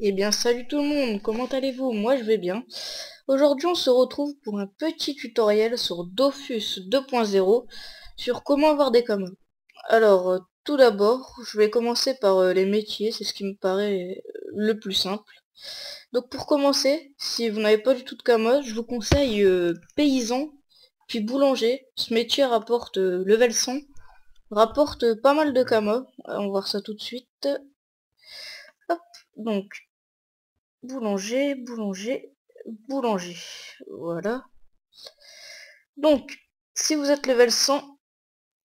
Eh bien salut tout le monde, comment allez-vous? Moi je vais bien. Aujourd'hui on se retrouve pour un petit tutoriel sur Dofus 2.0 sur comment avoir des commandes. Alors tout d'abord je vais commencer par les métiers, c'est ce qui me paraît le plus simple. Donc pour commencer, si vous n'avez pas du tout de camo, je vous conseille paysan puis boulanger. Ce métier rapporte level 100, rapporte pas mal de camo. On va voir ça tout de suite. Hop, donc boulanger, boulanger, boulanger. Voilà. Donc, si vous êtes level 100,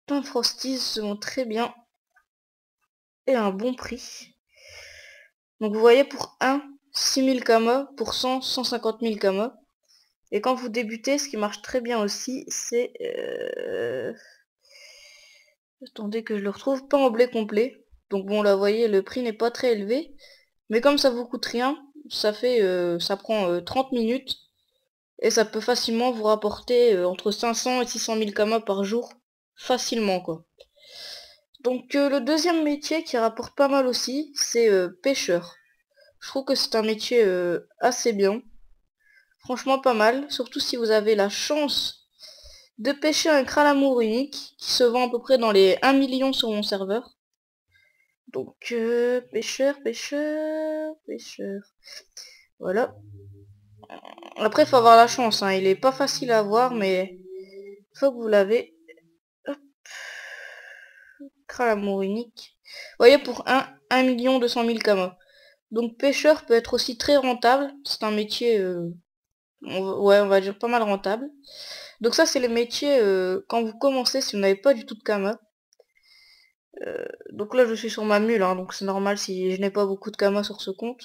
un Frosties se vend très bien et à un bon prix. Donc vous voyez pour 1, 6000 kama, pour 100, 150 000 kama. Et quand vous débutez, ce qui marche très bien aussi, c'est... Attendez que je le retrouve, pas en blé complet. Donc bon, là, vous voyez, le prix n'est pas très élevé. Mais comme ça vous coûte rien, ça prend 30 minutes. Et ça peut facilement vous rapporter entre 500 et 600 000 kamas par jour. Facilement, quoi. Donc le deuxième métier qui rapporte pas mal aussi, c'est pêcheur. Je trouve que c'est un métier assez bien. Franchement pas mal. Surtout si vous avez la chance de pêcher un cralamour unique qui se vend à peu près dans les 1 million sur mon serveur. Donc pêcheur, pêcheur, pêcheur. Voilà. Après faut avoir la chance, hein. Il est pas facile à avoir, mais faut que vous l'avez. Cralamour unique. Vous voyez, pour 1 million 200 000 kamas. Donc pêcheur peut être aussi très rentable. C'est un métier, ouais, on va dire pas mal rentable. Donc ça, c'est les métiers quand vous commencez, si vous n'avez pas du tout de kamas. Donc là, je suis sur ma mule, hein, donc c'est normal si je n'ai pas beaucoup de kamas sur ce compte.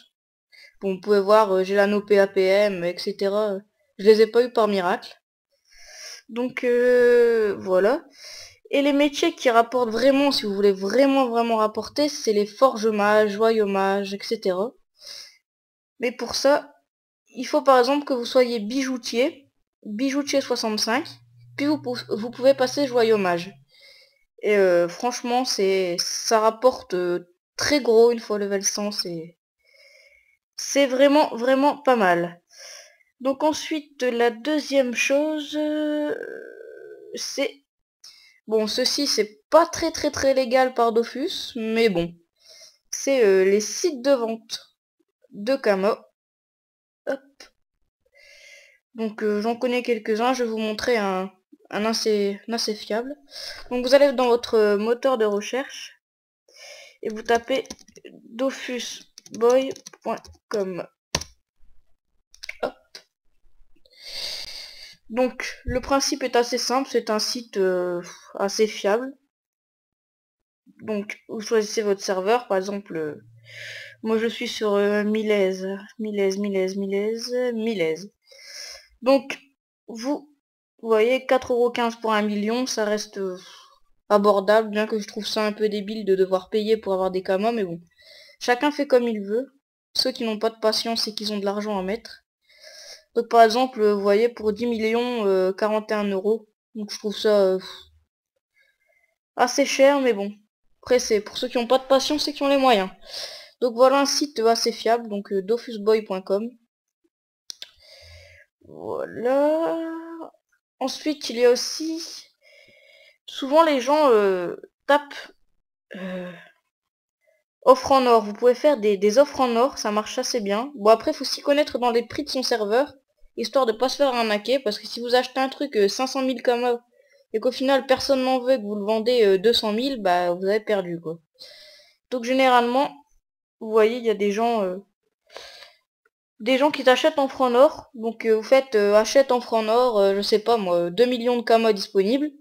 Bon, vous pouvez voir, j'ai l'anneau PAPM, etc. Je les ai pas eu par miracle. Donc voilà. Et les métiers qui rapportent vraiment, si vous voulez vraiment rapporter, c'est les forges-mages, joyaux-mages, etc. Mais pour ça, il faut par exemple que vous soyez bijoutier 65, puis vous pouvez passer joyaux-mage. Et franchement, ça rapporte très gros une fois level 100, c'est vraiment pas mal. Donc ensuite, la deuxième chose, c'est... Bon, ceci, c'est pas très légal par Dofus, mais bon. C'est les sites de vente de Camo. Hop. Donc j'en connais quelques-uns, je vais vous montrer un assez fiable. Donc vous allez dans votre moteur de recherche et vous tapez dofusboy.com. Donc le principe est assez simple, c'est un site assez fiable. Donc vous choisissez votre serveur, par exemple, moi je suis sur Milez. Donc vous voyez, 4,15€ pour 1 million, ça reste abordable, bien que je trouve ça un peu débile de devoir payer pour avoir des kamas, mais bon. Chacun fait comme il veut. Ceux qui n'ont pas de patience et qui ont de l'argent à mettre. Donc par exemple, vous voyez, pour 10 millions, 41€. Donc je trouve ça assez cher, mais bon. Après, c'est pour ceux qui n'ont pas de patience et qui ont les moyens. Donc voilà un site assez fiable, donc dofusboy.com. Voilà. Ensuite, il y a aussi... Souvent les gens tapent offre en or. Vous pouvez faire des offres en or, ça marche assez bien. Bon après, faut s'y connaître dans les prix de son serveur, histoire de pas se faire arnaquer, parce que si vous achetez un truc 500 000 kama et qu'au final personne n'en veut, que vous le vendez 200 000, bah vous avez perdu quoi. Donc généralement, vous voyez, il y a des gens qui t'achètent en francs or. Donc vous faites achète en francs or, je sais pas moi, 2 millions de kama disponibles.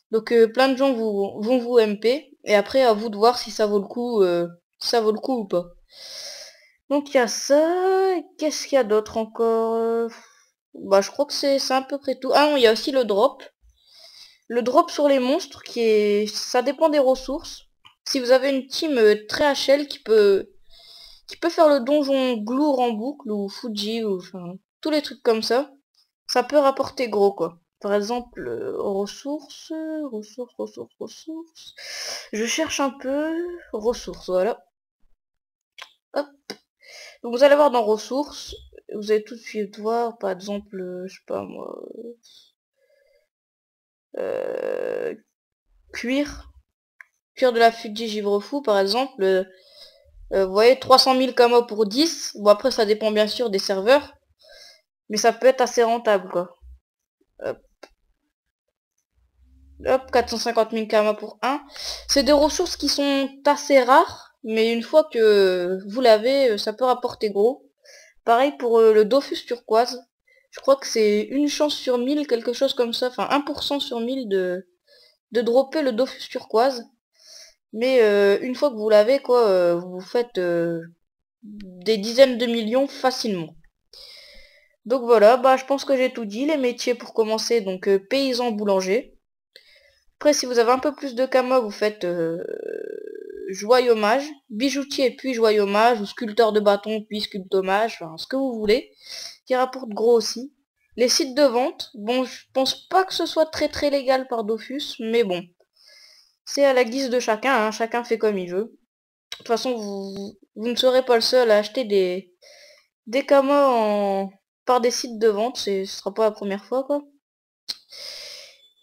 Donc plein de gens vont vous MP et après à vous de voir si ça vaut le coup, ou pas. Donc il y a ça. Qu'est-ce qu'il y a d'autre encore? Bah je crois que c'est à peu près tout. Ah non, il y a aussi le drop. Le drop sur les monstres qui est, ça dépend des ressources. Si vous avez une team très HL qui peut faire le donjon Glour en boucle ou Fuji ou enfin tous les trucs comme ça peut rapporter gros quoi. Par exemple, ressources. Je cherche un peu ressources, voilà. Hop. Donc vous allez voir dans ressources, vous allez tout de suite voir, par exemple, je sais pas moi, euh, cuir, cuir de la Fuji Givre Fou par exemple, vous voyez 300 000 camo pour 10, bon après ça dépend bien sûr des serveurs, mais ça peut être assez rentable quoi. Hop, hop 450 000 camo pour 1, c'est des ressources qui sont assez rares, mais une fois que vous l'avez, ça peut rapporter gros. Pareil pour le Dofus turquoise. Je crois que c'est une chance sur 1000, quelque chose comme ça. Enfin, 1% sur 1000 de dropper le Dofus turquoise. Mais une fois que vous l'avez, quoi, vous faites des dizaines de millions facilement. Donc voilà, bah je pense que j'ai tout dit. Les métiers pour commencer, donc paysan boulanger. Après, si vous avez un peu plus de camo, vous faites joyau-mage, bijoutier puis joyau-mage, ou sculpteur de bâton puis sculptomage, enfin ce que vous voulez, qui rapporte gros aussi. Les sites de vente, bon je pense pas que ce soit très très légal par Dofus, mais bon, c'est à la guise de chacun, hein, chacun fait comme il veut. De toute façon, vous ne serez pas le seul à acheter des camos par des sites de vente, ce sera pas la première fois quoi.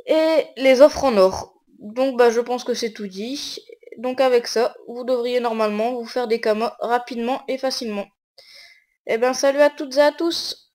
Et les offres en or. Donc bah je pense que c'est tout dit. Donc avec ça, vous devriez normalement vous faire des camos rapidement et facilement. Eh ben salut à toutes et à tous!